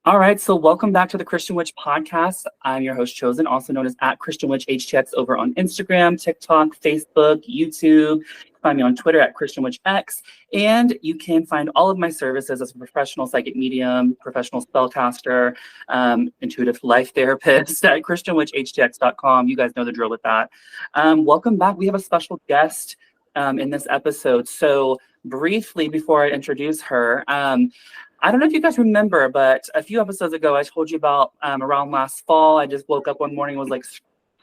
All right, so welcome back to the Christian Witch podcast. I'm your host, Chosen, also known as at Christian Witch HTX over on Instagram, TikTok, Facebook, YouTube. Find me on Twitter at Christian Witch X, and you can find all of my services as a professional psychic medium, professional spellcaster, intuitive life therapist at ChristianWitchHTX.com. You guys know the drill with that. Welcome back. We have a special guest in this episode. So briefly, before I introduce her, I don't know if you guys remember, but a few episodes ago, I told you about around last fall, I just woke up one morning and was like,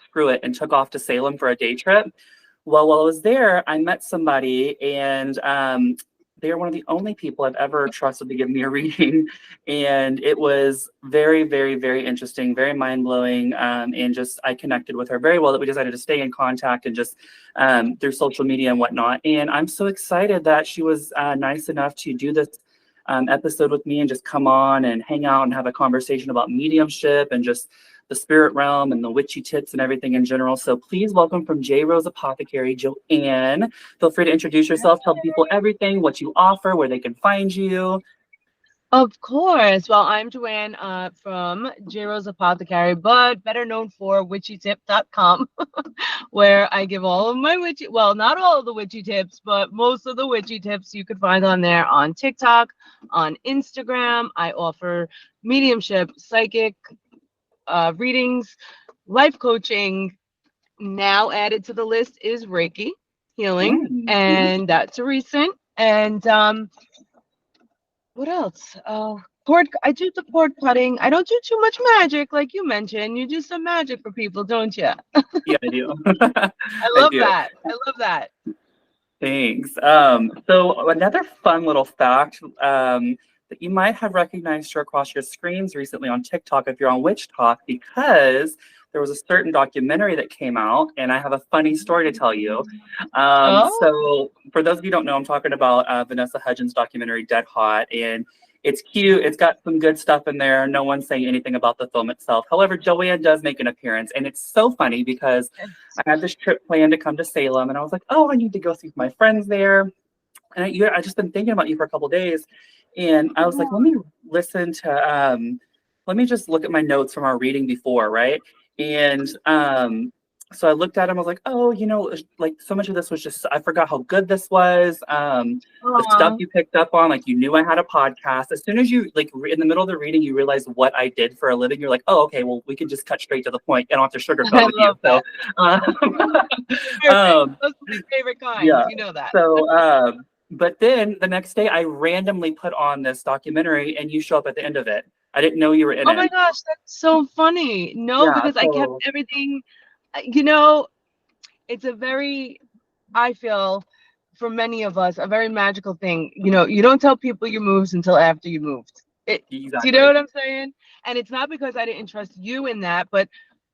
screw it, and took off to Salem for a day trip. Well, while I was there, I met somebody, and they are one of the only people I've ever trusted to give me a reading. And it was very, very, very interesting, very mind-blowing. And just I connected with her very well that we decided to stay in contact and just through social media and whatnot. And I'm so excited that she was nice enough to do this episode with me and just come on and hang out and have a conversation about mediumship and just the spirit realm and the witchy tips and everything in general. So please welcome from J. Rose Apothecary, Joanne. Feel free to introduce yourself, tell people everything, what you offer, where they can find you. Of course. Well, I'm Joanne from J. Rose Apothecary, but better known for witchytip.com, where I give all of my not all of the witchy tips, but most of the witchy tips you could find on there on TikTok, on Instagram. I offer mediumship, psychic readings, life coaching. Now added to the list is Reiki healing, and that's recent. And what else? I do the cord cutting. I don't do too much magic, like you mentioned. You do some magic for people, don't you? Yeah, I do. I love that. I love that. Thanks. So another fun little fact that you might have recognized her across your screens recently on TikTok if you're on Witch Talk, because there was a certain documentary that came out, and I have a funny story to tell you. So for those of you who don't know, I'm talking about Vanessa Hudgens' documentary, Dead Hot, and it's cute. It's got some good stuff in there. No one's saying anything about the film itself. However, Joanne does make an appearance, and it's so funny because I had this trip planned to come to Salem, and I was like, oh, I need to go see my friends there. And I just been thinking about you for a couple of days, and I was like, let me listen to, let me just look at my notes from our reading before, right? And so I looked at him, I was like, oh, like so much of this was just, I forgot how good this was. The stuff you picked up on, like you knew I had a podcast. As soon as you, like in the middle of the reading, you realize what I did for a living. You're like, oh, okay, well, we can just cut straight to the point. I don't have to sugarcoat with you. So, those are my favorite kinds. Yeah. You know that. So, but then the next day, I randomly put on this documentary, and you show up at the end of it. I didn't know you were in it. Oh my gosh, that's so funny. No, because I kept everything. It's a very, I feel, for many of us, a very magical thing. You don't tell people your moves until after you moved. Exactly. Do you know what I'm saying? And it's not because I didn't trust you in that, but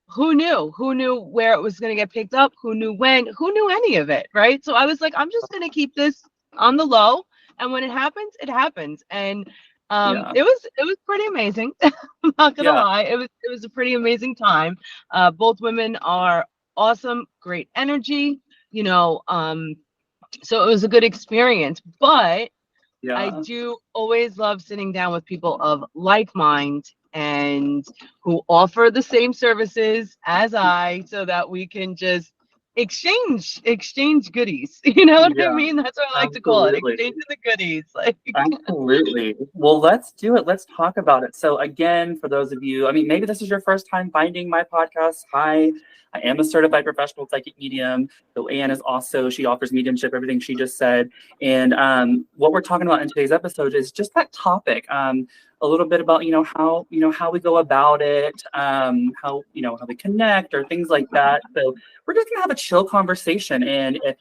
who knew? Who knew where it was going to get picked up? Who knew when? Who knew any of it, right? So I was like, I'm just going to keep this on the low, and when it happens, it happens. And it was pretty amazing. I'm not gonna lie. It was a pretty amazing time. Both women are awesome, great energy, so it was a good experience. But I do always love sitting down with people of like mind and who offer the same services as I, so that we can just exchange goodies. You know what I mean? That's what I like to call it. Exchanging the goodies. Absolutely. Well, let's do it. Let's talk about it. So again, for those of you, I mean, maybe this is your first time finding my podcast. Hi, I am a certified professional psychic medium. Joanne is also, she offers mediumship, everything she just said. And what we're talking about in today's episode is just that topic. A little bit about, how we go about it, how we connect or things like that. So we're just gonna have a chill conversation. And if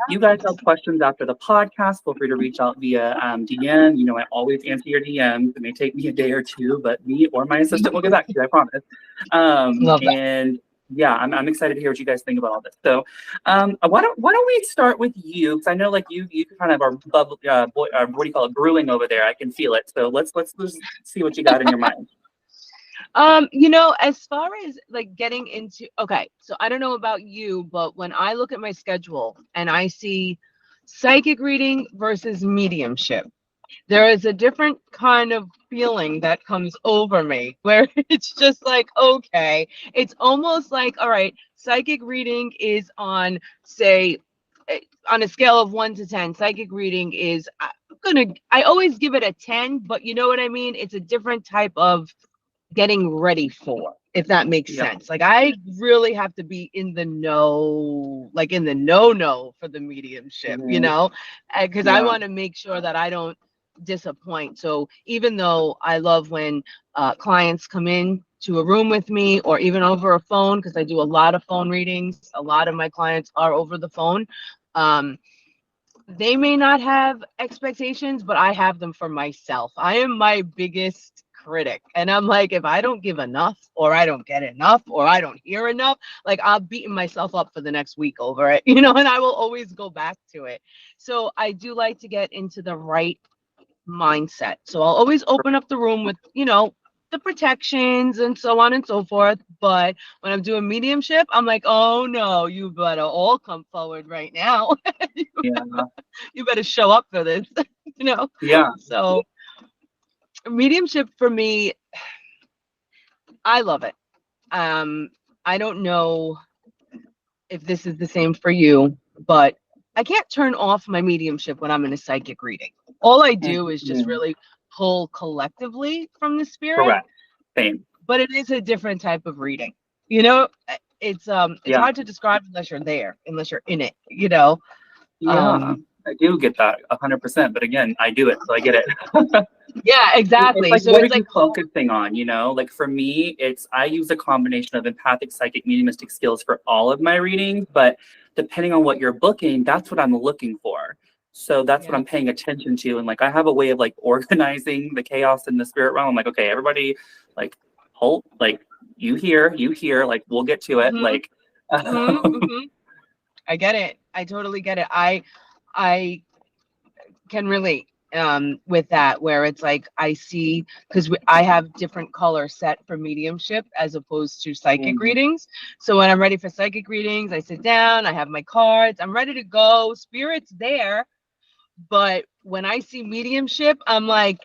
you guys have questions after the podcast, feel free to reach out via DM. I always answer your DMs. It may take me a day or two, but me or my assistant will get back to you, I promise. Love that. And yeah, I'm excited to hear what you guys think about all this. So why don't we start with you? Because I know like you kind of are what do you call it, brewing over there. I can feel it. So let's just see what you got in your mind. As far as like getting into, okay, so I don't know about you, but when I look at my schedule and I see psychic reading versus mediumship, There is a different kind of feeling that comes over me where it's just like, okay, it's almost like, all right, psychic reading is on, say, on a scale of 1 to 10, psychic reading is, I always give it a 10, but you know what I mean? It's a different type of getting ready for, if that makes Yep. sense. Like I really have to be in the know, like in the no for the mediumship, you know, because I Yeah. want to make sure that I don't disappoint. So even though I love when clients come in to a room with me or even over a phone, because I do a lot of phone readings, a lot of my clients are over the phone. They may not have expectations, but I have them for myself. I am my biggest critic. And I'm like, if I don't give enough, or I don't get enough, or I don't hear enough, like I'm beating myself up for the next week over it, you know, and I will always go back to it. So I do like to get into the right mindset. So I'll always open up the room with, you know, the protections and so on and so forth. But when I'm doing mediumship, I'm like, oh no, you better all come forward right now. Yeah. You better show up for this, you know? Yeah. So mediumship for me, I love it. I don't know if this is the same for you, but I can't turn off my mediumship when I'm in a psychic reading. All I do is just Mhm. really pull collectively from the spirit, Correct. Same. but it is a different type of reading. You know, it's Yeah. hard to describe unless you're there, unless you're in it, you know. Yeah. I do get that 100%, but again, I do it, so I get it. Yeah, It's exactly. like, So what are it's like, you focusing on? You know, like for me, I use a combination of empathic, psychic, mediumistic skills for all of my readings, but depending on what you're booking, that's what I'm looking for. So that's what yeah. I'm paying attention to. And like, I have a way of like organizing the chaos in the spirit realm. I'm like, okay, everybody, like, hold, like, you hear, like, we'll get to it. Mm-hmm, Like, mm-hmm, mm-hmm. I get it. I totally get it. I can relate with that, where it's like I see, because I have different color set for mediumship as opposed to psychic Mhm. readings. So when I'm ready for psychic readings, I sit down, I have my cards, I'm ready to go, spirit's there. But when I see mediumship, I'm like,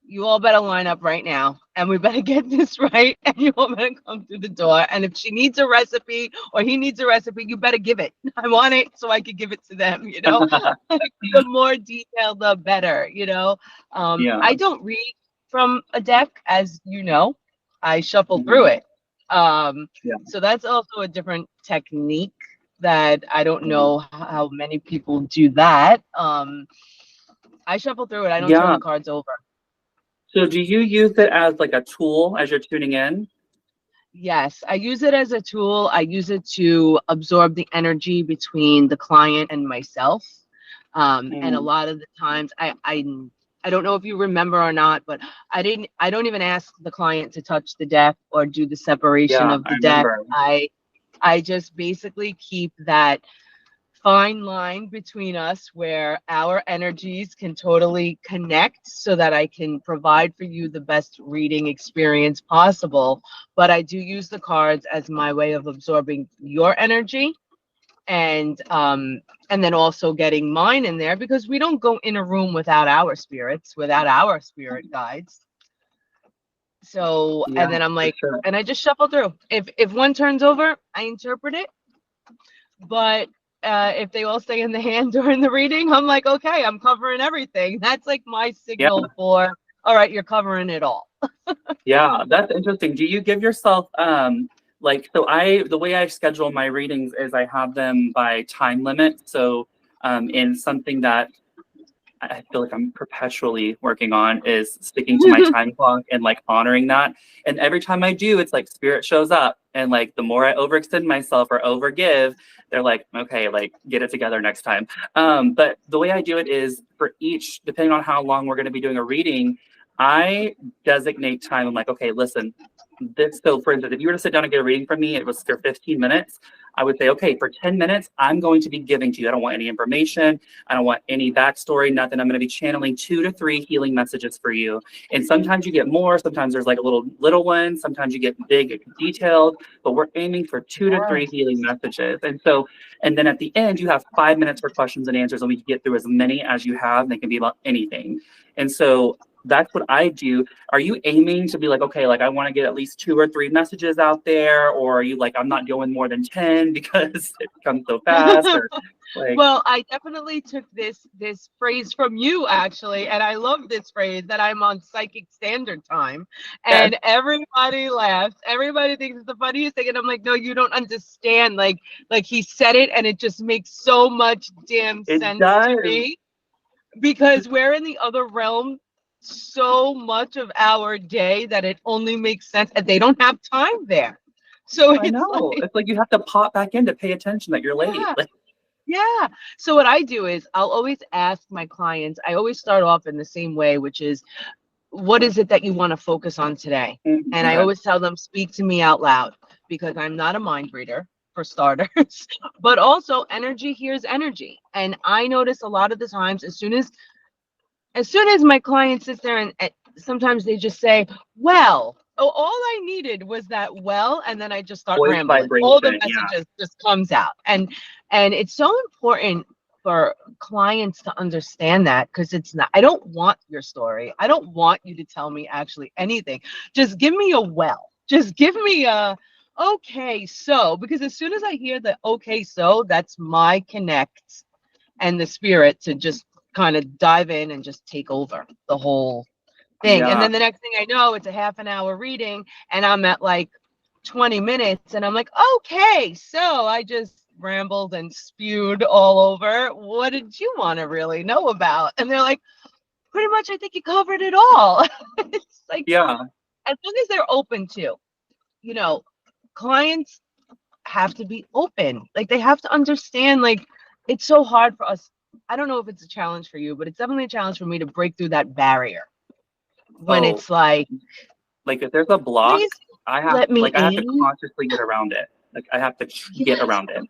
you all better line up right now and we better get this right, and you all better come through the door. And if she needs a recipe or he needs a recipe, you better give it. I want it so I can give it to them, you know. The more detailed the better, you know. Yeah. I don't read from a deck, as you know. I shuffle through Mhm. it. Yeah. So that's also a different technique that I don't Mhm. know how many people do that. I shuffle through it. I don't turn Yeah. the cards over. So do you use it as like a tool as you're tuning in? Yes, I use it as a tool. I use it to absorb the energy between the client and myself. And a Mm. lot of the times, I don't know if you remember or not, but I don't even ask the client to touch the deck or do the separation Yeah, of I the deck. remember. I just basically keep that fine line between us where our energies can totally connect so that I can provide for you the best reading experience possible. But I do use the cards as my way of absorbing your energy, and then also getting mine in there, because we don't go in a room without our spirits, without our spirit guides. So, Yeah, and then I'm for like, sure. and I just shuffle through. If one turns over, I interpret it. But if they all stay in the hand during the reading, I'm like, okay, I'm covering everything. That's like my Yeah, signal for, all right, you're covering it all. yeah, that's interesting. Do you give yourself like, so the way I schedule my readings is I have them by time limit. So in something that I feel like I'm perpetually working on is sticking to my time clock and like honoring that. And every time I do, it's like spirit shows up. And like the more I overextend myself or overgive, they're like, okay, like get it together next time. But the way I do it is for each, depending on how long we're going to be doing a reading, I designate time. I'm like, okay, listen, this, so for instance, if you were to sit down and get a reading from me, it was for 15 minutes. I would say, okay, for 10 minutes, I'm going to be giving to you. I don't want any information. I don't want any backstory, nothing. I'm going to be channeling 2 to 3 healing messages for you. And sometimes you get more. Sometimes there's like a little ones. Sometimes you get big detailed, but we're aiming for 2 to 3 healing messages. And then at the end, you have 5 minutes for questions and answers, and we can get through as many as you have. And they can be about anything. And so that's what I do. Are you aiming to be like, okay, like I want to get at least 2 or 3 messages out there? Or are you like, I'm not going more than 10 because it comes so fast? Or like... Well, I definitely took this phrase from you, actually. And I love this phrase, that I'm on psychic standard time. And everybody laughs. Everybody thinks it's the funniest thing. And I'm like, no, you don't understand. Like he said it, and it just makes so much damn sense to me. Because we're in the other realm so much of our day that it only makes sense, and they don't have time there. So it's like you have to pop back in to pay attention that you're late. Yeah. So what I do is I'll always ask my clients, I always start off in the same way, which is, what is it that you want to focus on today? Mm-hmm. And I always tell them, speak to me out loud, because I'm not a mind reader, for starters, but also energy hears energy. And I notice a lot of the times, as soon as my client sits there and sometimes they just say, well, all I needed was that well, and then I just start rambling. All the messages just comes out. And it's so important for clients to understand that, because it's not, I don't want your story. I don't want you to tell me actually anything. Just give me a well. Just give me a okay, so, because as soon as I hear the okay, so, that's my connect and the spirit to just kind of dive in and just take over the whole thing. And then the next thing I know, it's a half an hour reading and I'm at like 20 minutes and I'm like, okay, so I just rambled and spewed all over. What did you want to really know about? And they're like, pretty much, I think you covered it all. It's like, as long as they're open to, clients have to be open. Like, they have to understand, like, it's so hard for us. I don't know if it's a challenge for you, but it's definitely a challenge for me to break through that barrier when it's like if there's a block, I have to consciously get around it. Like, I have to get around it.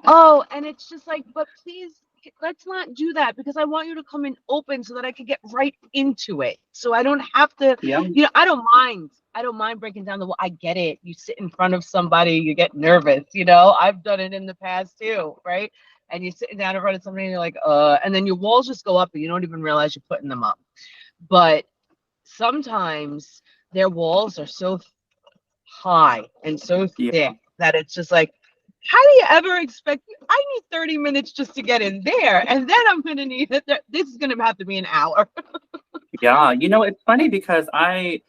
Oh, and it's just like, but please, let's not do that, because I want you to come in open so that I can get right into it. So I don't have to, I don't mind breaking down the wall. I get it. You sit in front of somebody, you get nervous, I've done it in the past too, right? And you're sitting down in front of somebody and you're like, and then your walls just go up and you don't even realize you're putting them up. But sometimes their walls are so high and so thick that it's just like, how do you ever expect? I need 30 minutes just to get in there, and then I'm going to need it. This is going to have to be an hour. It's funny because I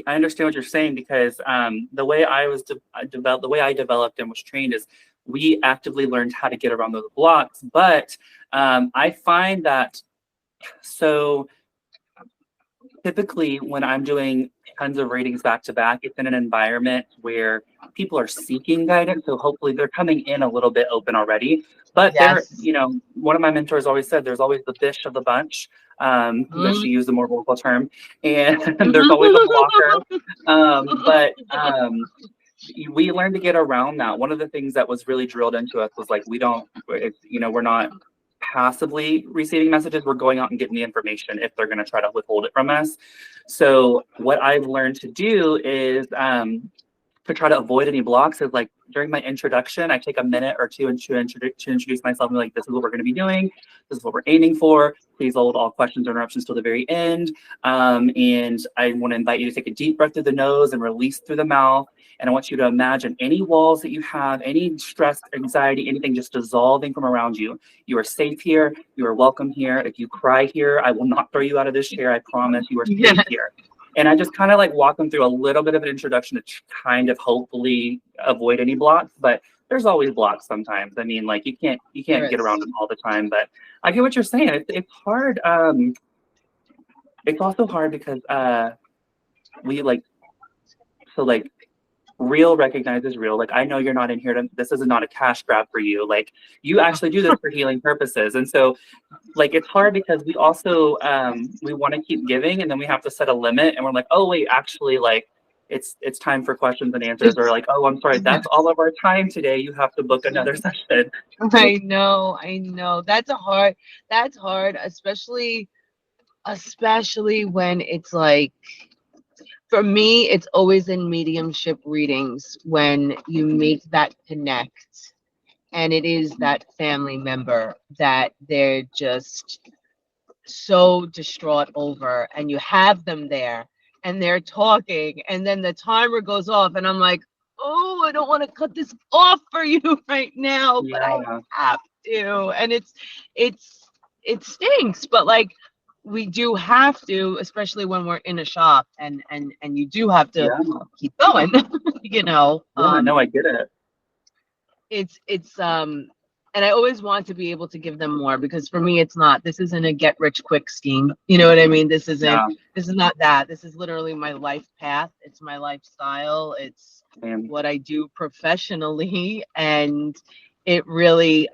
understand what you're saying, because the way I developed and was trained is we actively learned how to get around those blocks. But I find that typically when I'm doing tons of readings back to back, it's in an environment where people are seeking guidance. So hopefully they're coming in a little bit open already. But one of my mentors always said there's always the bish of the bunch. That she used a more vocal term, and there's always a blocker. But we learned to get around that. One of the things that was really drilled into us was like, we're not passively receiving messages, we're going out and getting the information if they're going to try to withhold it from us. So what I've learned to do is to try to avoid any blocks is, like, during my introduction, I take a minute or two to introduce myself and be like, this is what we're going to be doing. This is what we're aiming for. Please hold all questions or interruptions till the very end. And I want to invite you to take a deep breath through the nose and release through the mouth. And I want you to imagine any walls that you have, any stress, anxiety, anything just dissolving from around you. You are safe here. You are welcome here. If you cry here, I will not throw you out of this chair. I promise you are safe here. And I just kind of like walk them through a little bit of an introduction to kind of hopefully avoid any blocks. But there's always blocks sometimes. I mean, like, you can't get around them all the time. But I get what you're saying. It's hard. It's also hard because real recognizes real. Like, I know you're not in here this is not a cash grab for you. Like, you actually do this for healing purposes. And so, like, it's hard because we also we want to keep giving, and then we have to set a limit, and we're like, oh wait, actually, like, it's time for questions and answers, or like, oh, I'm sorry, that's all of our time today. You have to book another session. I know. That's hard, especially when it's like, for me, it's always in mediumship readings when you make that connect, and it is that family member that they're just so distraught over, and you have them there and they're talking, and then the timer goes off, and I'm like, oh, I don't want to cut this off for you right now, but I Yeah, have to. And it stinks, but like, we do have to, especially when we're in a shop, and you do have to yeah, keep going. you know yeah. No, I get it. it's and I always want to be able to give them more, because for me, this isn't a get rich quick scheme. You know what I mean? This is not that. This is literally my life path. It's my lifestyle. It's what I do professionally. And it really,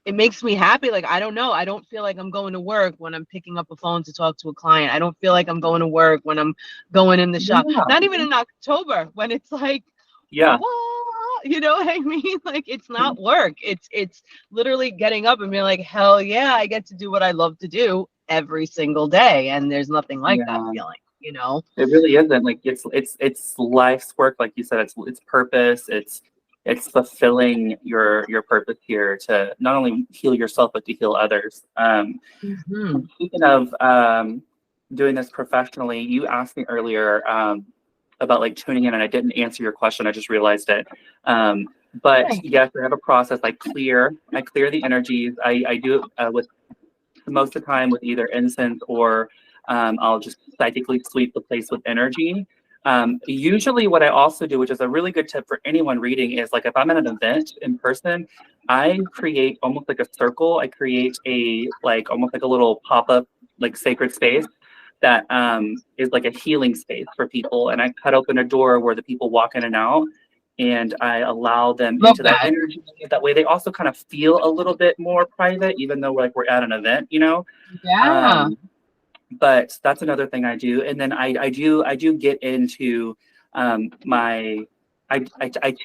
it makes me happy. Like, I don't know. I don't feel like I'm going to work when I'm picking up a phone to talk to a client. I don't feel like I'm going to work when I'm going in the shop. Yeah. Not even in October, when it's like, Yeah. you know what I mean? Like, it's not work. It's literally getting up and being like, hell yeah, I get to do what I love to do every single day. And there's nothing like that feeling, you know? It really isn't. Like, it's life's work, like you said. It's purpose. It's fulfilling your purpose here to not only heal yourself but to heal others. Speaking of doing this professionally, you asked me earlier about like tuning in, and I didn't answer your question. I just realized it. But yes, I have a process. I clear the energies. I do it with most of the time with either incense, or I'll just psychically sweep the place with energy. Usually what I also do, which is a really good tip for anyone reading, is like, if I'm at an event in person, I create almost like a circle. I create almost like a little pop-up, like, sacred space that is like a healing space for people. And I cut open a door where the people walk in and out, and I allow them into that energy. That way they also kind of feel a little bit more private, even though we're at an event, you know? Yeah. But that's another thing I do. And then I do get into I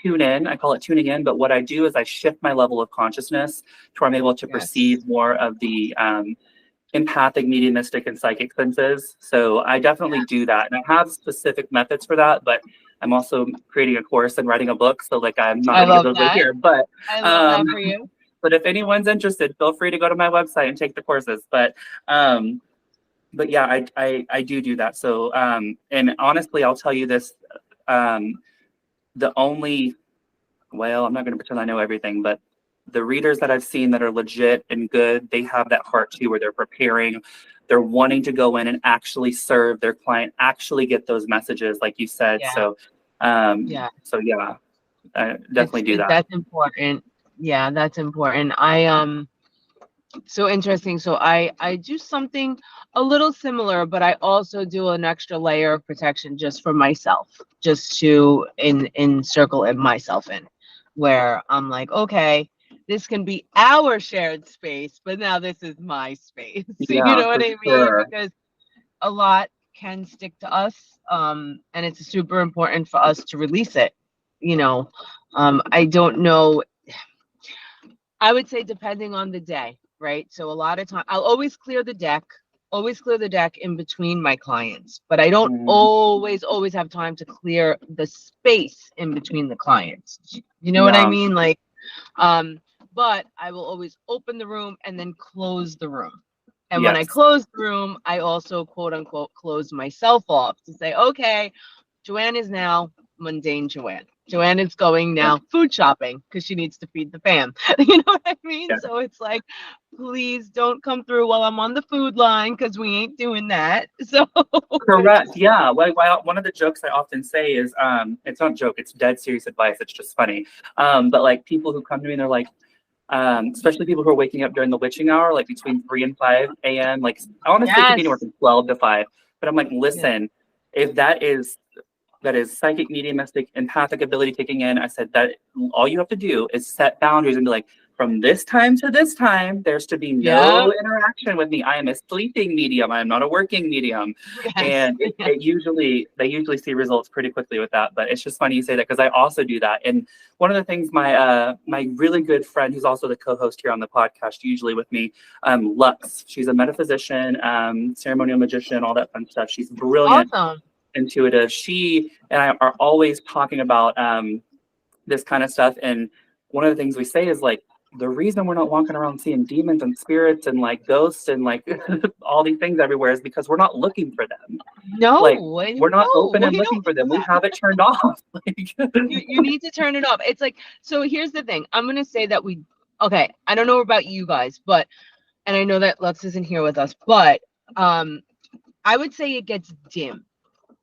tune in. I call it tuning in. But what I do is I shift my level of consciousness to where I'm able to perceive more of the empathic, mediumistic, and psychic senses. So I definitely do that. And I have specific methods for that, but I'm also creating a course and writing a book. So like, I'm not going to get those right here, but I love that for you. But if anyone's interested, feel free to go to my website and take the courses. But yeah, I do that. So and honestly, I'll tell you this, I'm not going to pretend I know everything, but the readers that I've seen that are legit and good, they have that heart too, where they're preparing, they're wanting to go in and actually serve their client, actually get those messages, like you said. So, so yeah, I definitely do that. That's important. Yeah, that's important. So interesting. So I do something a little similar, but I also do an extra layer of protection just for myself, just to encircle it myself in, where I'm like, okay, this can be our shared space, but now this is my space. You know what I mean? Sure. Because a lot can stick to us, and it's super important for us to release it. You know, I don't know. I would say depending on the day, right? So a lot of time, I'll always clear the deck in between my clients, but I don't always have time to clear the space in between the clients. You know what I mean? Like, but I will always open the room and then close the room. And when I close the room, I also, quote unquote, close myself off to say, okay, Joanne is now mundane Joanne. Joanne is going now food shopping because she needs to feed the fam. You know what I mean? So it's like, please don't come through while I'm on the food line, because we ain't doing that. So correct. Yeah. Well, one of the jokes I often say is, it's not a joke, it's dead serious advice. It's just funny. But like, people who come to me and they're like, especially people who are waking up during the witching hour, like between 3 and 5 a.m. Like, honestly, it can be anywhere from 12 to 5. But I'm like, listen, if that is psychic, mediumistic, empathic ability kicking in, I said that all you have to do is set boundaries and be like, from this time to this time, there's to be Yeah. no interaction with me. I am a sleeping medium. I am not a working medium. Yes. And they usually see results pretty quickly with that. But it's just funny you say that because I also do that. And one of the things my really good friend, who's also the co-host here on the podcast, usually with me, Lux. She's a metaphysician, ceremonial magician, all that fun stuff. She's brilliant, Awesome. intuitive. She and I are always talking about this kind of stuff. And one of the things we say is like, the reason we're not walking around seeing demons and spirits and like ghosts and like all these things everywhere is because we're not looking for them. No, Like we're not open and we looking don't for do them. We that. have it turned off. Like, You need to turn it off. It's like, so here's the thing. I'm gonna say that okay, I don't know about you guys, but and I know that Lux isn't here with us, but I would say it gets dim.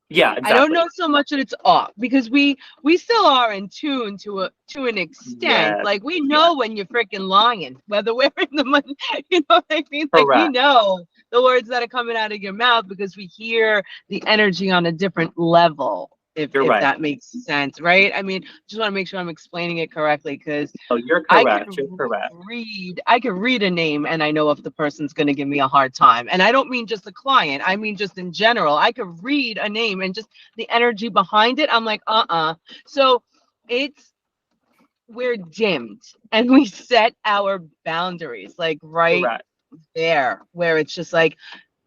yeah, exactly. I don't know so much that it's off because we still are in tune to an extent. Yes. Like we know when you're freaking lying, whether we're in the money, you know what I mean? Like we Correct. know the words that are coming out of your mouth because we hear the energy on a different level. If right. that makes sense, right? I mean, just want to make sure I'm explaining it correctly because you're correct. You're correct. I could read a name and I know if the person's going to give me a hard time. And I don't mean just a client. I mean just in general. I could read a name and just the energy behind it. I'm like, So we're dimmed and we set our boundaries like correct. There where it's just like,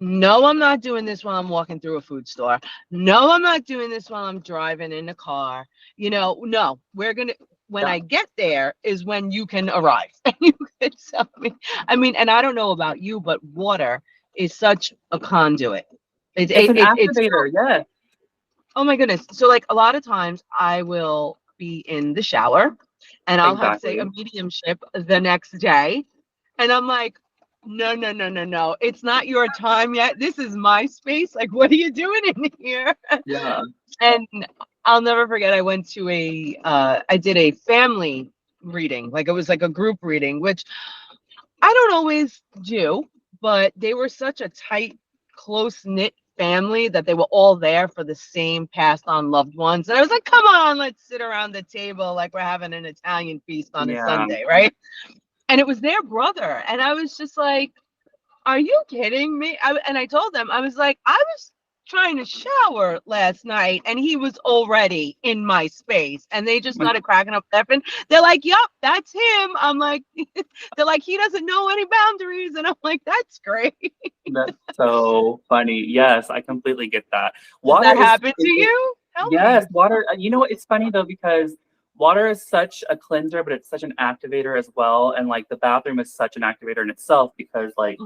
no, I'm not doing this while I'm walking through a food store. No, I'm not doing this while I'm driving in a car. You know, no, when I get there is when you can arrive and you can tell me. I mean, and I don't know about you, but water is such a conduit. It's an activator, yes. Oh my goodness. So like a lot of times I will be in the shower and I'll have, say, a mediumship the next day. And I'm like, no. It's not your time yet. This is my space. Like, what are you doing in here? Yeah. And I'll never forget, I went to I did a family reading. Like, it was like a group reading, which I don't always do, but they were such a tight, close-knit family that they were all there for the same passed on loved ones. And I was like, come on, let's sit around the table like we're having an Italian feast on a Sunday, right? And it was their brother. And I was just like, are you kidding me? And I told them, I was like, I was trying to shower last night and he was already in my space. And they just started cracking up laughing. They're like, yup, that's him. I'm like, they're like, he doesn't know any boundaries. And I'm like, that's great. That's so funny. Yes, I completely get that. Water that happened to you? Yes, water. You know what? It's funny though, because water is such a cleanser, but it's such an activator as well. And like the bathroom is such an activator in itself because like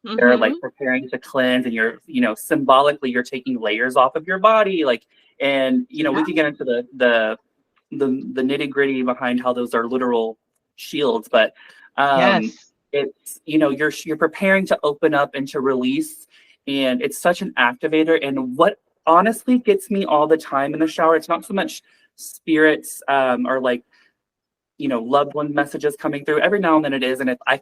they're like preparing to cleanse and you're, symbolically you're taking layers off of your body. Like, and we can get into the nitty gritty behind how those are literal shields, but it's, you're preparing to open up and to release. And it's such an activator. And what honestly gets me all the time in the shower, it's not so much spirits or like loved one messages coming through. Every now and then it is, and if I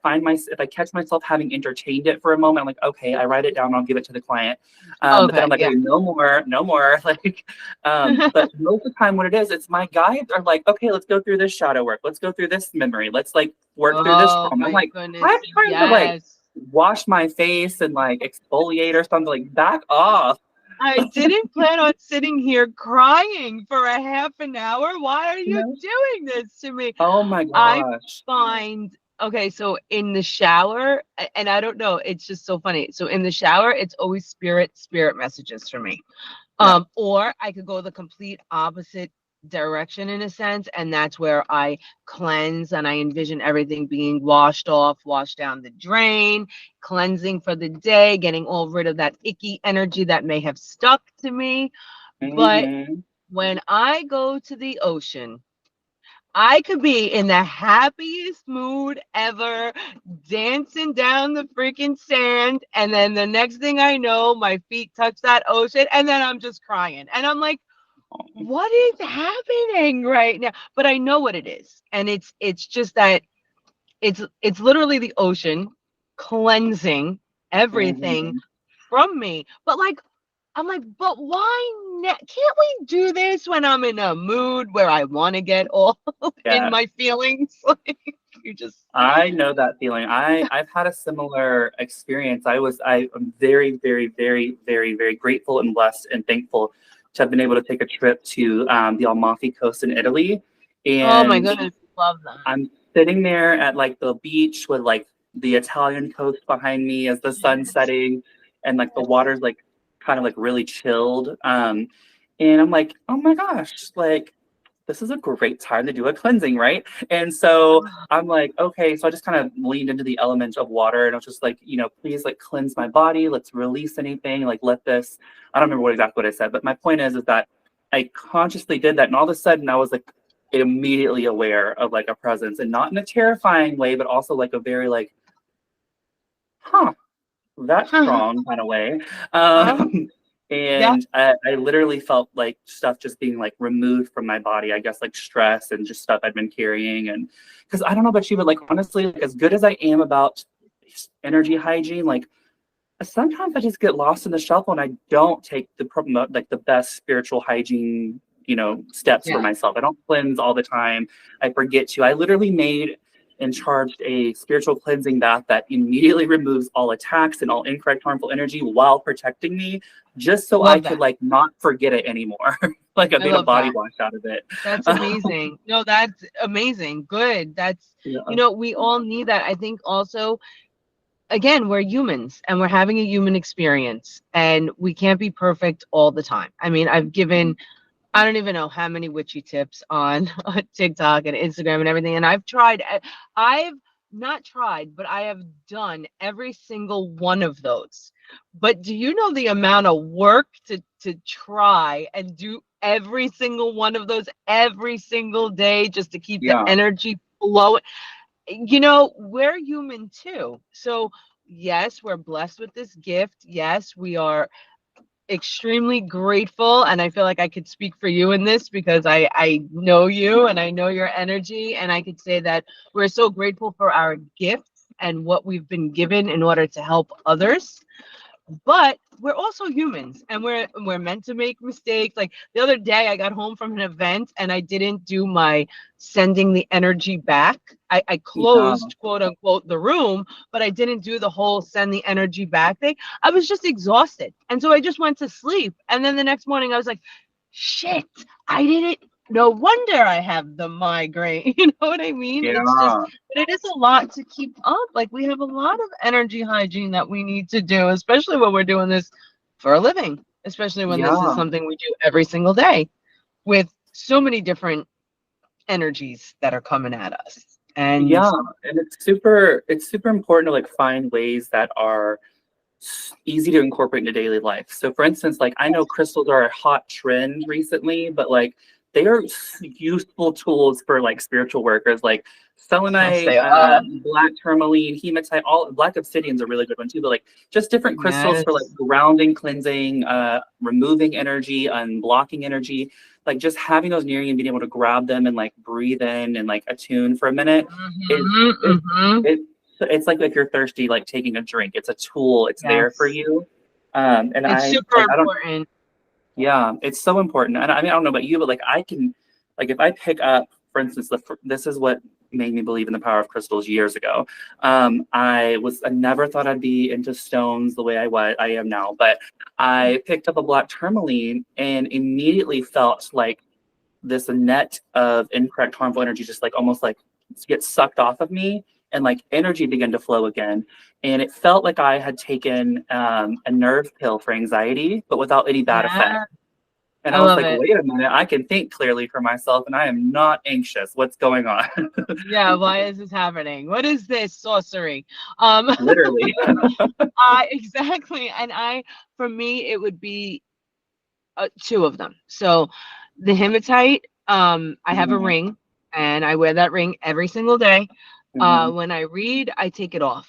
catch myself having entertained it for a moment, I'm like, okay, I write it down, I'll give it to the client. But then I'm like, no more like but most of the time what it is, it's my guides are like, okay, let's go through this shadow work, let's go through this memory, let's like work through this trauma. I'm like, I'm trying to like wash my face and like exfoliate or something, like back off. I didn't plan on sitting here crying for a half an hour. Why are you doing this to me? Oh my gosh. I find, so in the shower, and I don't know, it's just so funny. So in the shower, it's always spirit messages for me. Or I could go the complete opposite direction in a sense, and that's where I cleanse and I envision everything being washed off, washed down the drain, cleansing for the day, getting all rid of that icky energy that may have stuck to me. But when I go to the ocean, I could be in the happiest mood ever, dancing down the freaking sand, and then the next thing I know, my feet touch that ocean, and then I'm just crying. And I'm like, what is happening right now? But I know what it is. And it's just that it's literally the ocean cleansing everything from me. But like, I'm like, but why can't we do this when I'm in a mood where I want to get all in my feelings? You just. I know that feeling. I've had a similar experience. I'm very, very, very, very, very grateful and blessed and thankful to have been able to take a trip to the Amalfi Coast in Italy. Oh my And goodness, love that. I'm sitting there at like the beach with like the Italian coast behind me as the sun's Yes. setting, and like the water's like kind of like really chilled. And I'm like, oh my gosh, like this is a great time to do a cleansing, right? And so I'm like, okay, so I just kind of leaned into the element of water, and I was just like, please like cleanse my body. Let's release anything. Like let this, I don't remember exactly what I said, but my point is that I consciously did that. And all of a sudden I was like immediately aware of like a presence, and not in a terrifying way, but also like a very like, that's strong kind of way. Yeah, And I literally felt like stuff just being like removed from my body, I guess like stress and just stuff I'd been carrying. And because I don't know about you, but like honestly, like, as good as I am about energy hygiene, like sometimes I just get lost in the shuffle and I don't take like the best spiritual hygiene, steps for yeah, myself. I don't cleanse all the time. I forget to. I literally made and charged a spiritual cleansing bath that immediately removes all attacks and all incorrect harmful energy while protecting me, just so I love could that. like not forget it anymore. Like I I made a love body that. wash out of it. That's amazing. No, that's amazing. Good. That's, Yeah. we all need that. I think also, again, we're humans and we're having a human experience and we can't be perfect all the time. I mean, I've given, I don't even know how many witchy tips on TikTok and Instagram and everything. And I've not tried, but I have done every single one of those. But do you know the amount of work to try and do every single one of those every single day just to keep the Yeah. energy flowing? We're human too. So yes, we're blessed with this gift. Yes, we are extremely grateful, and I feel like I could speak for you in this because I know you and I know your energy, and I could say that we're so grateful for our gifts and what we've been given in order to help others. But we're also humans and we're meant to make mistakes. Like the other day I got home from an event and I didn't do my sending the energy back. I Yeah. closed, quote unquote, the room, but I didn't do the whole send the energy back thing. I was just exhausted, and so I just went to sleep. And then the next morning I was like, shit, I didn't. No wonder I have the migraine. You know what I mean? It's just, Yeah. but it is a lot to keep up. Like we have a lot of energy hygiene that we need to do, especially when we're doing this for a living, especially when this is Yeah. something we do every single day with so many different energies that are coming at us. And Yeah. And it's super important to like find ways that are easy to incorporate into daily life. So for instance, like I know crystals are a hot trend recently, but like they are useful tools for like spiritual workers, like yes, selenite, they are. black tourmaline, hematite, all black obsidian's a really good one too, but like just different crystals for like Yes. grounding, cleansing, removing energy, unblocking energy, like just having those near you and being able to grab them and like breathe in and like attune for a minute. It, Mm-hmm, it, mm-hmm. it's like if you're thirsty, like taking a drink. It's a tool. It's there for Yes. you. And It's I super like I don't. important. Yeah, it's so important. And I mean, I don't know about you, but like I can, like if I pick up, for instance, this is what made me believe in the power of crystals years ago. I never thought I'd be into stones the way I am now, but I picked up a black tourmaline and immediately felt like this net of incorrect harmful energy just like almost like get sucked off of me, and like energy began to flow again, and it felt like I had taken a nerve pill for anxiety but without any bad effect. Yeah, And I I was love like, it. wait a minute, I can think clearly for myself and I am not anxious. What's going on? Yeah, why is this happening? What is this sorcery? Literally. I exactly, and for me, it would be two of them. So the hematite, I have a Mhm, ring, and I wear that ring every single day. mhm. When I read, I take it off.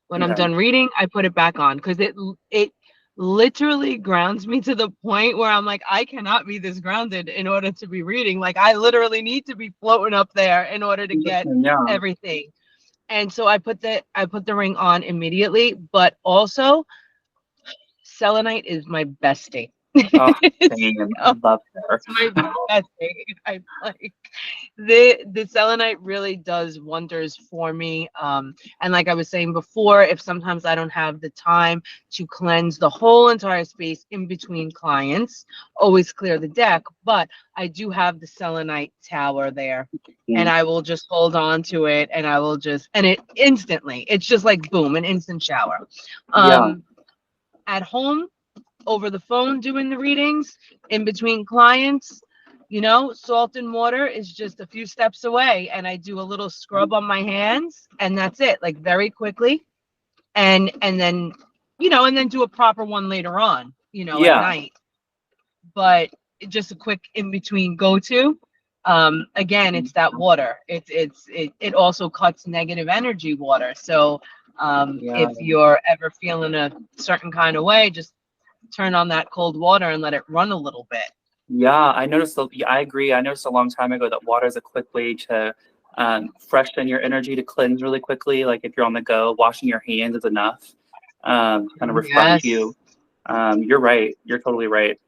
When I'm Okay. done reading, I put it back on because it literally grounds me to the point where I'm like, I cannot be this grounded in order to be reading. Like I literally need to be floating up there in order to get Interesting. Yeah. everything. And so I put the ring on immediately, but also selenite is my bestie. Oh, it's, same. oh, Love her. it's my bestie. I like. The selenite really does wonders for me. And like I was saying before, if sometimes I don't have the time to cleanse the whole entire space in between clients, always clear the deck. But I do have the selenite tower there, and I will just hold on to it, and I will just, and it instantly, it's just like boom, an instant shower. Yeah. At home, over the phone, doing the readings in between clients, salt and water is just a few steps away, and I do a little scrub on my hands, and that's it, like very quickly, and then and then do a proper one later on, at Yeah. night. But just a quick in between go to. Again, it's that water. It also cuts negative energy water. So Yeah. if you're ever feeling a certain kind of way, just turn on that cold water and let it run a little bit. Yeah, I noticed. I agree. I noticed a long time ago that water is a quick way to freshen your energy, to cleanse really quickly. Like if you're on the go, washing your hands is enough. Kind of refresh Yes. you. You're right. You're totally right.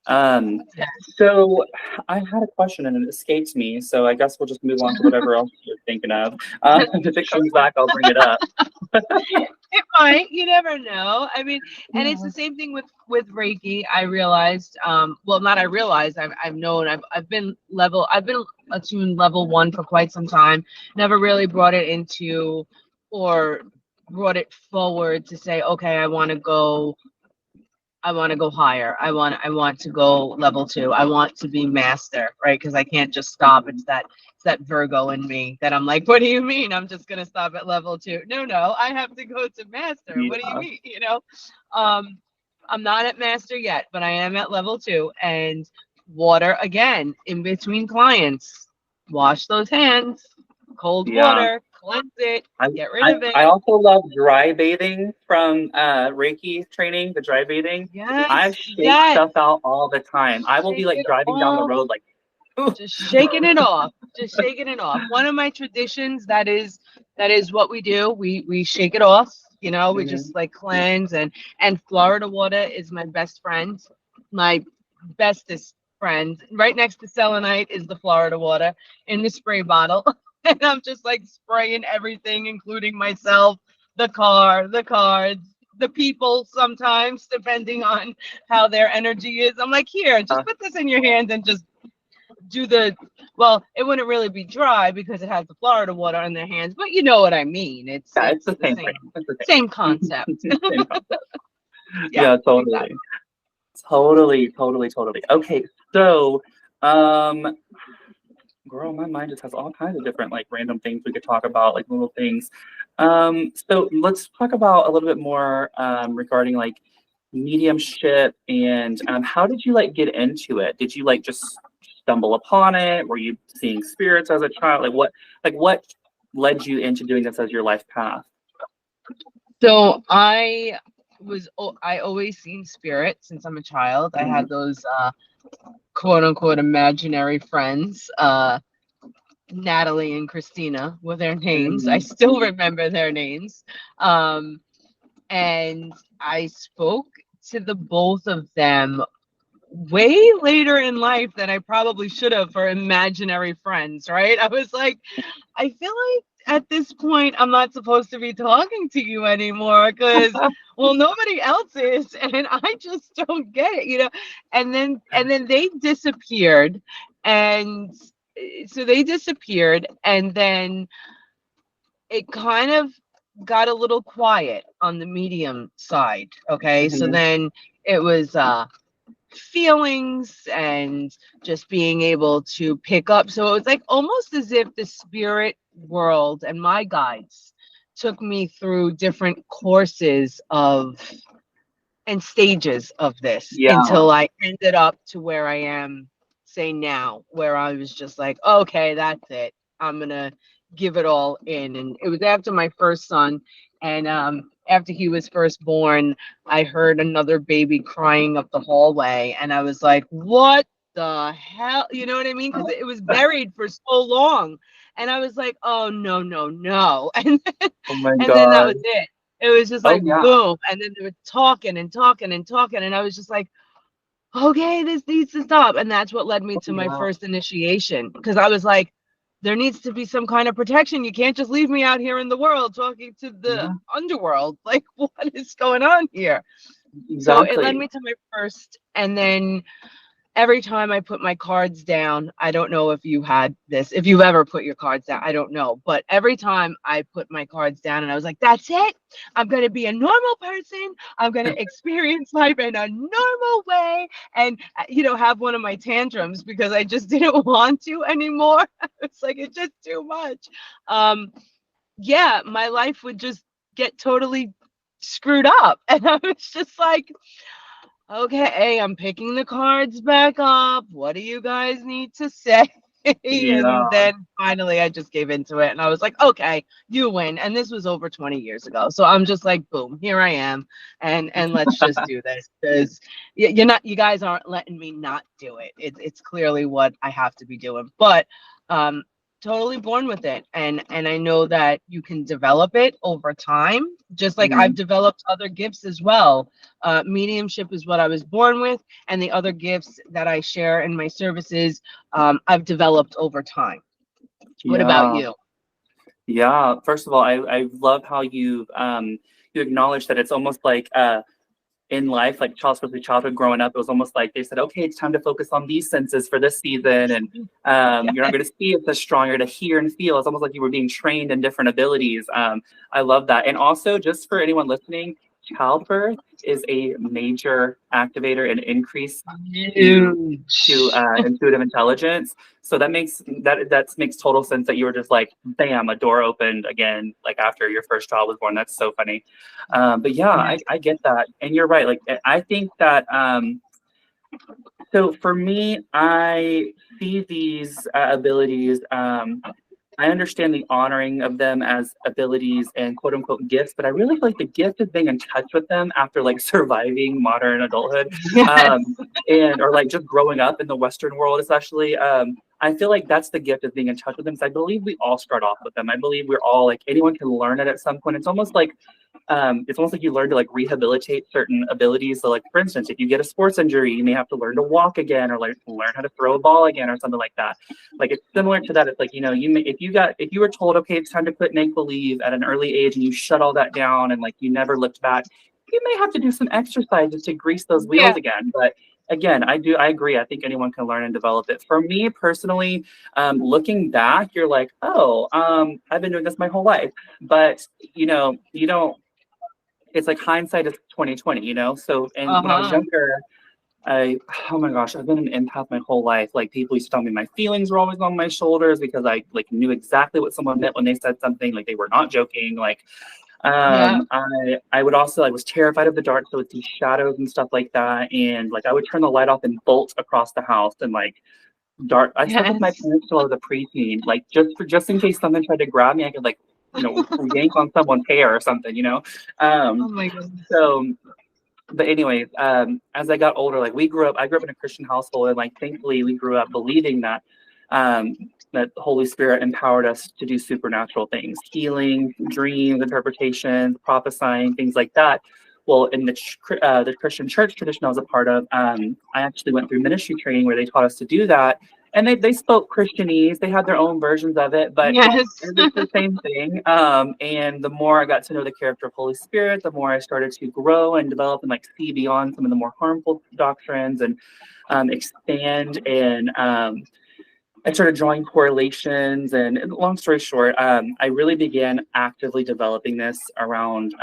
Yes. So I had a question and it escapes me. So I guess we'll just move on to whatever else you're thinking of. If it comes back, I'll bring it up. It might. You never know. I mean, and it's the same thing with Reiki. I realized, well, not I realized. I've known. I've been attuned level 1 for quite some time. Never really brought it into, or brought it forward to say, okay, I want to go higher. I want to go level 2. I want to be master, right? Because I can't just stop. It's that Virgo in me that I'm like, what do you mean? I'm just gonna stop at level 2? No, I have to go to master. Yeah. What do you mean? I'm not at master yet, but I am at level 2. And water again in between clients. Wash those hands. Cold Yeah. water. Cleanse it. Get rid of it. I also love dry bathing from Reiki training, the dry bathing. Yes. I shake stuff out all the time. I will be like driving down the road like, just shaking it off. Just shaking it off. One of my traditions, that is what we do. We shake it off. We just like cleanse, and Florida water is my best friend. My bestest friend. Right next to selenite is the Florida water in the spray bottle. And I'm just like spraying everything, including myself, the car, the cards, the people sometimes, depending on how their energy is. I'm like, here, just put this in your hands and just do well, it wouldn't really be dry because it has the Florida water in their hands, but you know what I mean. It's the same thing. Same concept. Same concept. Yeah, totally. Exactly. Totally. Okay, so girl, my mind just has all kinds of different like random things we could talk about, like little things. So let's talk about a little bit more regarding like mediumship and how did you like get into it? Did you like just stumble upon it? Were you seeing spirits as a child? Like what led you into doing this as your life path? So I always seen spirit since I'm a child. I had those quote unquote imaginary friends, Natalie and Christina were their names. I still remember their names. And I spoke to the both of them way later in life than I probably should have for imaginary friends, right? I was like, I feel like at this point I'm not supposed to be talking to you anymore because well, nobody else is, and I just don't get it, and then they disappeared. And so they disappeared, and then it kind of got a little quiet on the medium side. Okay. So then it was feelings and just being able to pick up. So it was like almost as if the spirit world and my guides took me through different courses and stages of this until I ended up to where I am, say now, where I was just like, okay, that's it. I'm gonna give it all in. And it was after my first son, and after he was first born, I heard another baby crying up the hallway, and I was like, what the hell? You know what I mean? Because it was buried for so long. And I was like, oh no. And then that was it. It was just like boom. And then they were talking and talking and talking. And I was just like, okay, this needs to stop. And that's what led me to my first initiation. Because I was like, there needs to be some kind of protection. You can't just leave me out here in the world talking to the underworld. Like, what is going on here? So it led Exactly. me to my first, and then every time I put my cards down, I don't know if you had this, if you've ever put your cards down, I don't know. But every time I put my cards down and I was like, that's it. I'm going to be a normal person. I'm going to experience life in a normal way and, have one of my tantrums because I just didn't want to anymore. It's like, it's just too much. My life would just get totally screwed up. And I was just like, okay, I'm picking the cards back up. What do you guys need to say? Yeah. And then finally I just gave into it and I was like, okay, you win. And this was over 20 years ago. So I'm just like, boom, here I am. And let's just do this because you guys aren't letting me not do it. It's clearly what I have to be doing. But totally born with it. And I know that you can develop it over time, just like I've developed other gifts as well. Mediumship is what I was born with, and the other gifts that I share in my services, I've developed over time. What about you? Yeah. First of all, I love how you acknowledge that it's almost like in life, like childhood growing up, it was almost like they said, okay, it's time to focus on these senses for this season. And you're not going to see it as strong, you're going to hear and feel. It's almost like you were being trained in different abilities. I love that. And also, just for anyone listening, childbirth is a major activator and increase to intuitive intelligence. So that makes total sense that you were just like, bam, a door opened again, like after your first child was born. That's so funny. But yeah, I get that. And you're right. Like, I think that, so for me, I see these abilities, I understand the honoring of them as abilities and quote unquote gifts, but I really feel like the gift is being in touch with them after like surviving modern adulthood, or like just growing up in the Western world, especially. I feel like that's the gift of being in touch with them. So I believe we all start off with them. I believe we're all like, anyone can learn it at some point. It's almost like you learn to like rehabilitate certain abilities. So like, for instance, if you get a sports injury, you may have to learn to walk again or like learn how to throw a ball again or something like that. Like, it's similar to that. It's like, if you were told, okay, it's time to quit make believe at an early age and you shut all that down and like you never looked back, you may have to do some exercises to grease those wheels again. But again, I agree. I think anyone can learn and develop it. For me personally, looking back, you're like, oh, I've been doing this my whole life. But you don't, it's like hindsight is 2020, So, and when I was younger, oh my gosh, I've been an empath my whole life. Like, people used to tell me my feelings were always on my shoulders because I like knew exactly what someone meant when they said something. Like, they were not joking. Like, I was terrified of the dark, so with these shadows and stuff like that. And like, I would turn the light off and bolt across the house and like dark. I slept with my parents till I was a preteen, like just in case someone tried to grab me, I could like, yank on someone's hair or something, Oh my goodness. So, but anyways, as I got older, like I grew up in a Christian household, and like thankfully we grew up believing that that the Holy Spirit empowered us to do supernatural things, healing, dreams, interpretations, prophesying, things like that. Well, in the Christian church tradition I was a part of, I actually went through ministry training where they taught us to do that. And they spoke Christianese. They had their own versions of it, but it was the same thing. And the more I got to know the character of Holy Spirit, the more I started to grow and develop and like see beyond some of the more harmful doctrines and expand. And I started drawing correlations. And long story short, I really began actively developing this around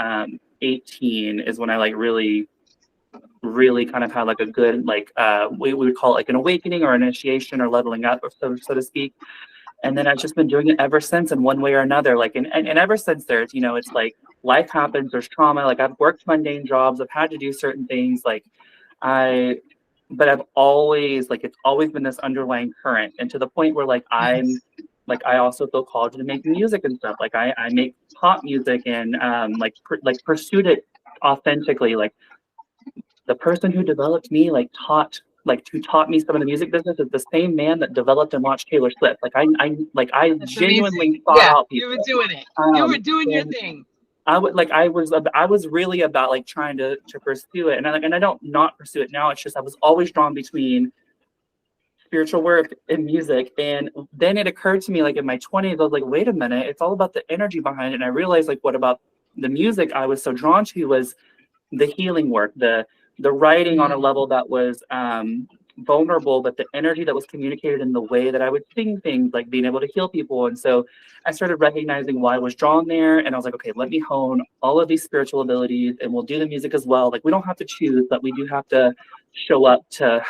18 is when I like really kind of had like a good, like we would call it like an awakening or initiation or leveling up, or so to speak. And then I've just been doing it ever since in one way or another. Like, and ever since there's, it's like life happens, there's trauma. Like, I've worked mundane jobs, I've had to do certain things. Like, but I've always, like, it's always been this underlying current. And to the point where like I also feel called to make music and stuff. Like I make pop music and pursued it authentically. Like, the person who developed me, who taught me some of the music business is the same man that developed and launched Taylor Swift. Like, I That's genuinely thought out people. You were doing it. You were doing your thing. I was really about like trying to pursue it. And I don't not pursue it now. It's just, I was always drawn between spiritual work and music. And then it occurred to me, like in my 20s, I was like, wait a minute, it's all about the energy behind it. And I realized, like, what about the music I was so drawn to was the healing work, the writing on a level that was vulnerable, but the energy that was communicated in the way that I would sing things, like being able to heal people. And so I started recognizing why I was drawn there. And I was like, okay, let me hone all of these spiritual abilities and we'll do the music as well. Like, we don't have to choose, but we do have to show up to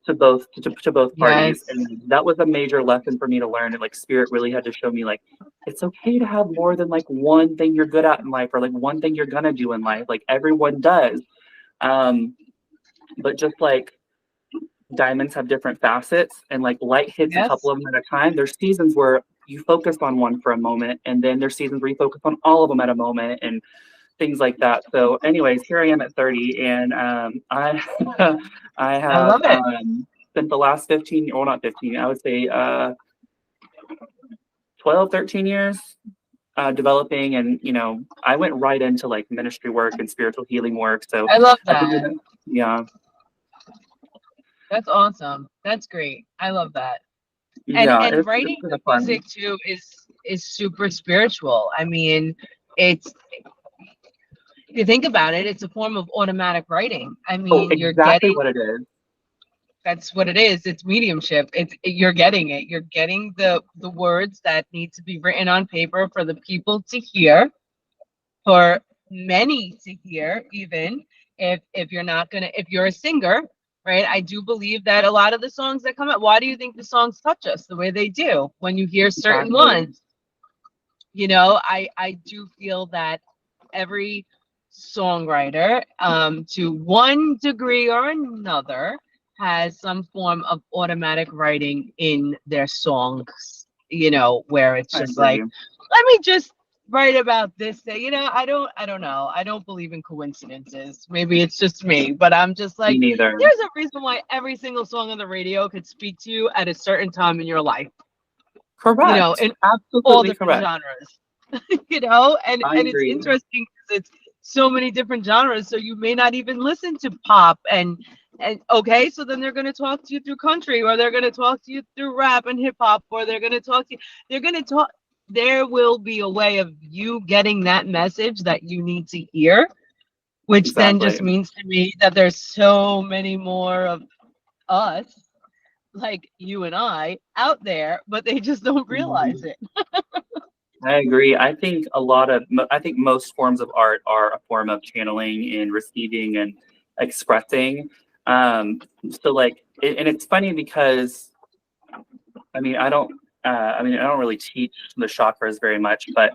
to both parties. Yes. And that was a major lesson for me to learn. And like, spirit really had to show me, like, it's okay to have more than like one thing you're good at in life, or like one thing you're gonna do in life. Like, everyone does. But just like diamonds have different facets, and like light hits a couple of them at a time. There's seasons where you focus on one for a moment, and then there's seasons where you focus on all of them at a moment, and things like that. So anyways, here I am at 30, and I I have love it. spent the last 15, or not 15, I would say 12, 13 years developing. And you know, I went right into like ministry work and spiritual healing work. So I love that. Yeah. That's awesome. That's great. I love that. Yeah, And it's writing kind of fun. music too is super spiritual. I mean, it's, if you think about it, it's a form of automatic writing. I mean, you're Exactly getting, what it is. that's what it is. It's mediumship. You're getting it. You're getting the words that need to be written on paper for the people to hear, for many to hear, even if you're not gonna, if you're a singer, right? I do believe that a lot of the songs that come out, why do you think the songs touch us the way they do when you hear certain ones? You know, I do feel that every songwriter, to one degree or another, has some form of automatic writing in their songs, you know, where it's just like, let me just write about this thing. You know, I don't know. I don't believe in coincidences. Maybe it's just me, but I'm just like, Me neither. there's a reason why every single song on the radio could speak to you at a certain time in your life. Correct. You know, in Absolutely all different correct. genres. You know, and it's agree. interesting because it's so many different genres. So you may not even listen to pop and okay, so then they're going to talk to you through country, or they're going to talk to you through rap and hip hop, or they're going to talk to you, they're going to talk, there will be a way of you getting that message that you need to hear, which then just means to me that there's so many more of us, like you and I, out there, but they just don't realize it. I agree. I think most forms of art are a form of channeling and receiving and expressing. So like, and it's funny because, I mean, I don't really teach the chakras very much, but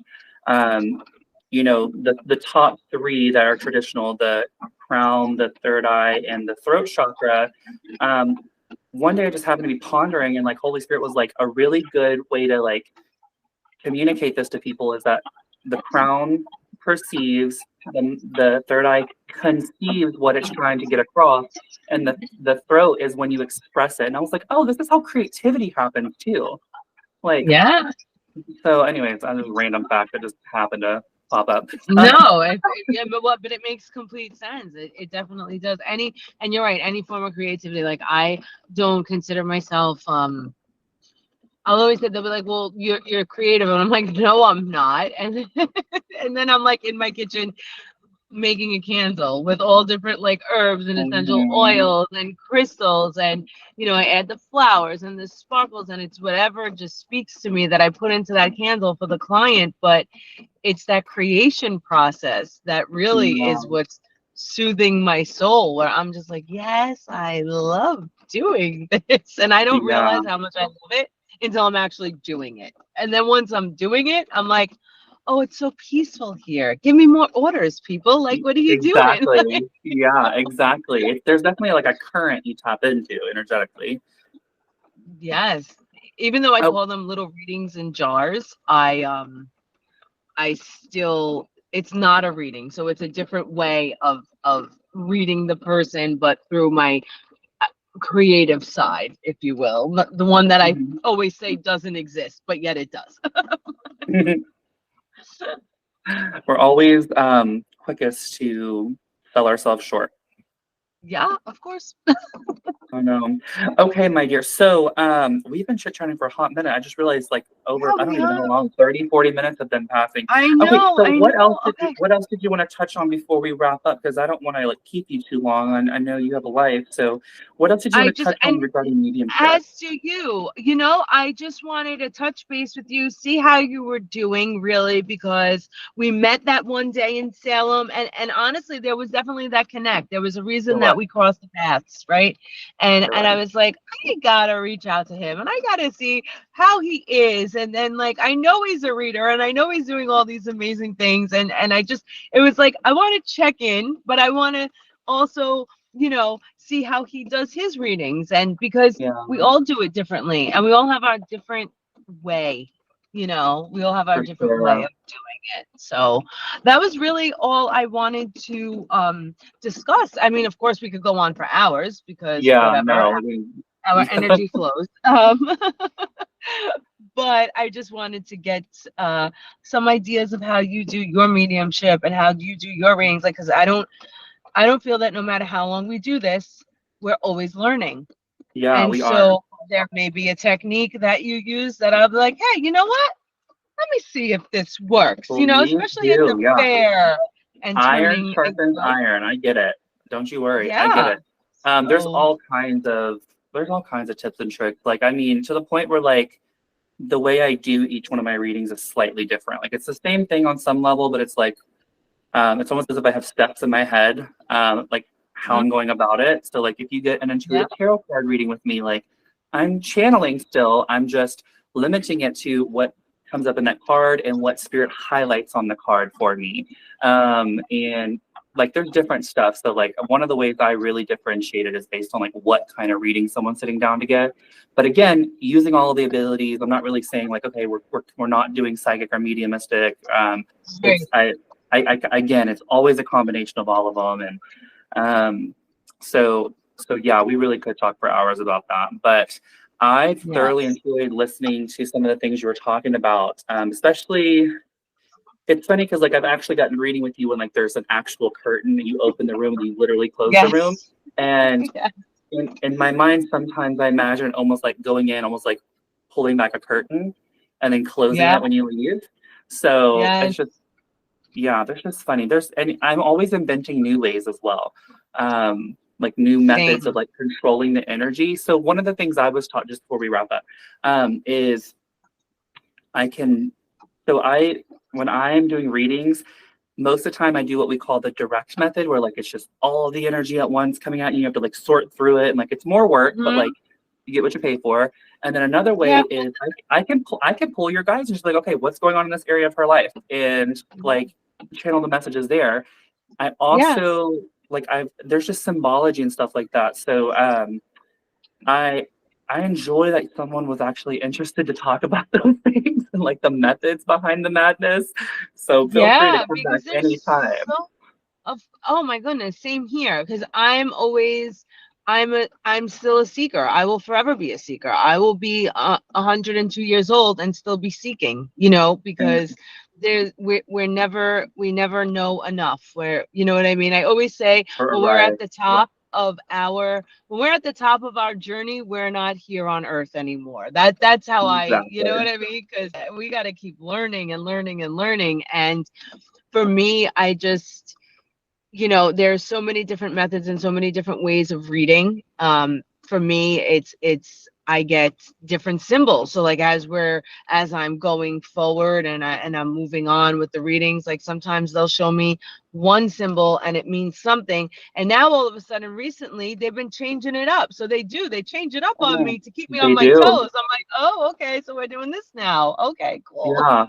you know, the top three that are traditional, the crown, the third eye, and the throat chakra. One day I just happened to be pondering, and like Holy Spirit was like, a really good way to like communicate this to people is that the crown perceives, the third eye conceives what it's trying to get across, and the throat is when you express it. And I was like, oh, this is how creativity happens too. Like, yeah. So anyways, that's a random fact that just happened to pop up. No, but it makes complete sense. It definitely does. And you're right, any form of creativity. Like, I don't consider myself I'll always say, they'll be like, well, you're creative, and I'm like, no, I'm not. And and then I'm like in my kitchen making a candle with all different like herbs and essential oils and crystals, and you know, I add the flowers and the sparkles, and it's whatever just speaks to me that I put into that candle for the client. But it's that creation process that really is what's soothing my soul, where I'm just like, yes, I love doing this, and I don't realize how much I love it until I'm actually doing it. And then once I'm doing it, I'm like, oh, it's so peaceful here. Give me more orders, people. Like, what are you doing? Yeah, exactly. There's definitely like a current you tap into energetically. Yes. Even though I call them little readings in jars, I still, it's not a reading. So it's a different way of reading the person, but through my creative side, if you will. The one that I always say doesn't exist, but yet it does. We're always quickest to sell ourselves short. Yeah, of course. Oh no. Okay, my dear. So we've been chit-chatting for a hot minute. I just realized like over, Yeah, I don't we even know how have. long, 30, 40 minutes have been passing. I Okay, know, so I what else know. did you Okay. what else did you want to touch on before we wrap up? Because I don't want to like keep you too long. I know you have a life. So what else did you I want to just, touch on and regarding mediumship? as to you, I just wanted to touch base with you, see how you were doing, really, because we met that one day in Salem, and honestly, there was definitely that connect. There was a reason There that was. we crossed the paths, right? And There I was. was like, I gotta reach out to him, and I gotta see how he is. And then, like, I know he's a reader, and I know he's doing all these amazing things, and I just, it was like, I want to check in, but I want to also, see how he does his readings. And because Yeah, we all do it differently and we all have our different way, we all have our for different way sure. of doing it. So that was really all I wanted to discuss. I mean, of course, we could go on for hours because Yeah, whatever, no. I mean, our energy flows. But I just wanted to get some ideas of how you do your mediumship and how you do your readings. Like, because I don't feel that no matter how long we do this, we're always learning. yeah, And we are. so there may be a technique that you use that I'll be like, hey, you know what? Let me see if this works, Please especially at the do. Yeah. fair and Iron turning, sharpens iron. I get it. Don't you worry. I get yeah. it. There's So, all kinds of tips and tricks. Like, I mean, to the point where like the way I do each one of my readings is slightly different. Like it's the same thing on some level, but it's like it's almost as if I have steps in my head, like how I'm going about it. So like if you get an yeah. intuitive tarot card reading with me, like I'm channeling still, I'm just limiting it to what comes up in that card and what spirit highlights on the card for me. And like there's different stuff. So like one of the ways I really differentiate it is based on like what kind of reading someone's sitting down to get. But again, using all of the abilities, I'm not really saying like, okay, we're not doing psychic or mediumistic. It's Right. again, it's always a combination of all of them, and so yeah, we really could talk for hours about that. But I thoroughly Yes. enjoyed listening to some of the things you were talking about, especially. It's funny because like I've actually gotten reading with you when like there's an actual curtain and you open the room and you literally close the room, Yes. and Yeah. in my mind sometimes I imagine almost like going in, almost like pulling back a curtain and then closing Yeah. it when you leave. So Yes. it's just yeah, there's just funny. And I'm always inventing new ways as well. Like new methods of Same. like controlling the energy. So one of the things I was taught just before we wrap up, is I can so I when I'm doing readings, most of the time I do what we call the direct method where like it's just all the energy at once coming out and you have to like sort through it and like it's more work, but Hmm. like you get what you pay for. And then another way Yeah. is I can pull your guys and just like, okay, what's going on in this area of her life? And like channel the messages there. I Yes. also like I've there's just symbology and stuff like that. So I I enjoy that someone was actually interested to talk about those things and like the methods behind the madness. So feel free to Yeah. come back Because there's anytime. so Of oh my goodness, same here. Because I'm still a seeker. I will forever be a seeker. I will be 102 years old and still be seeking. Because we never know enough. Where you know what I mean. I always say when we're at Right. the top of our journey, we're not here on earth anymore. That's how you know Exactly. what I mean. Because we got to keep learning and learning and learning. And for me, I just there's so many different methods and so many different ways of reading. For me, it's I get different symbols. So like as I'm going forward and I'm moving on with the readings, like sometimes they'll show me one symbol and it means something. And now all of a sudden recently they've been changing it up. So they change it up on Yeah, me to keep me on they my do. toes. I'm like, oh, okay, so we're doing this now. Okay, cool. Yeah.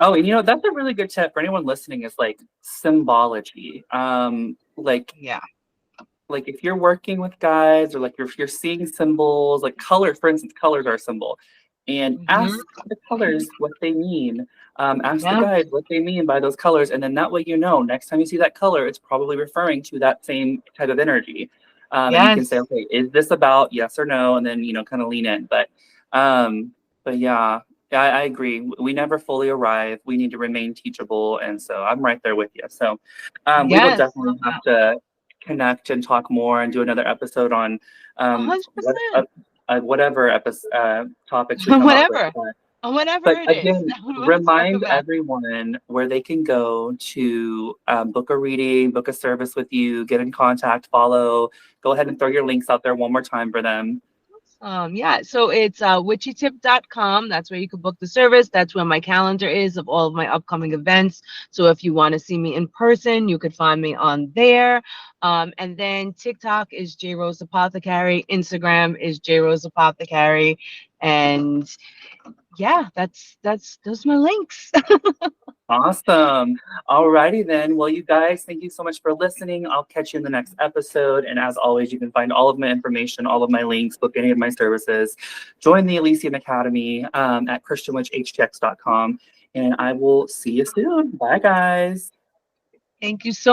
Oh, and that's a really good tip for anyone listening is like symbology. Yeah. Like if you're working with guides or like if you're seeing symbols, like color, for instance, colors are a symbol. And Hmm. ask the colors what they mean. Ask the Yeah. guides what they mean by those colors. And then that way next time you see that color, it's probably referring to that same type of energy. And you can say, Yes. okay, is this about yes or no? And then, kind of lean in. But yeah, I agree. We never fully arrive. We need to remain teachable. And so I'm right there with you. So we will Yes. definitely have to connect and talk more and do another episode on 100%. whatever episode topics we come up with. Whatever. Whatever But it is. again, Let's talk remind about. everyone where they can go to book a reading, book a service with you, get in contact, follow. Go ahead and throw your links out there one more time for them. Yeah, so it's witchytip.com. That's where you can book the service. That's where my calendar is of all of my upcoming events. So if you want to see me in person, you could find me on there. And then TikTok is J Rose Apothecary. Instagram is J Rose Apothecary. And yeah, that's those are my links. Awesome. Alrighty then. Well, you guys, thank you so much for listening. I'll catch you in the next episode. And as always, you can find all of my information, all of my links, book any of my services. Join the Elysium Academy at christianwitchhtx.com. And I will see you soon. Bye, guys. Thank you so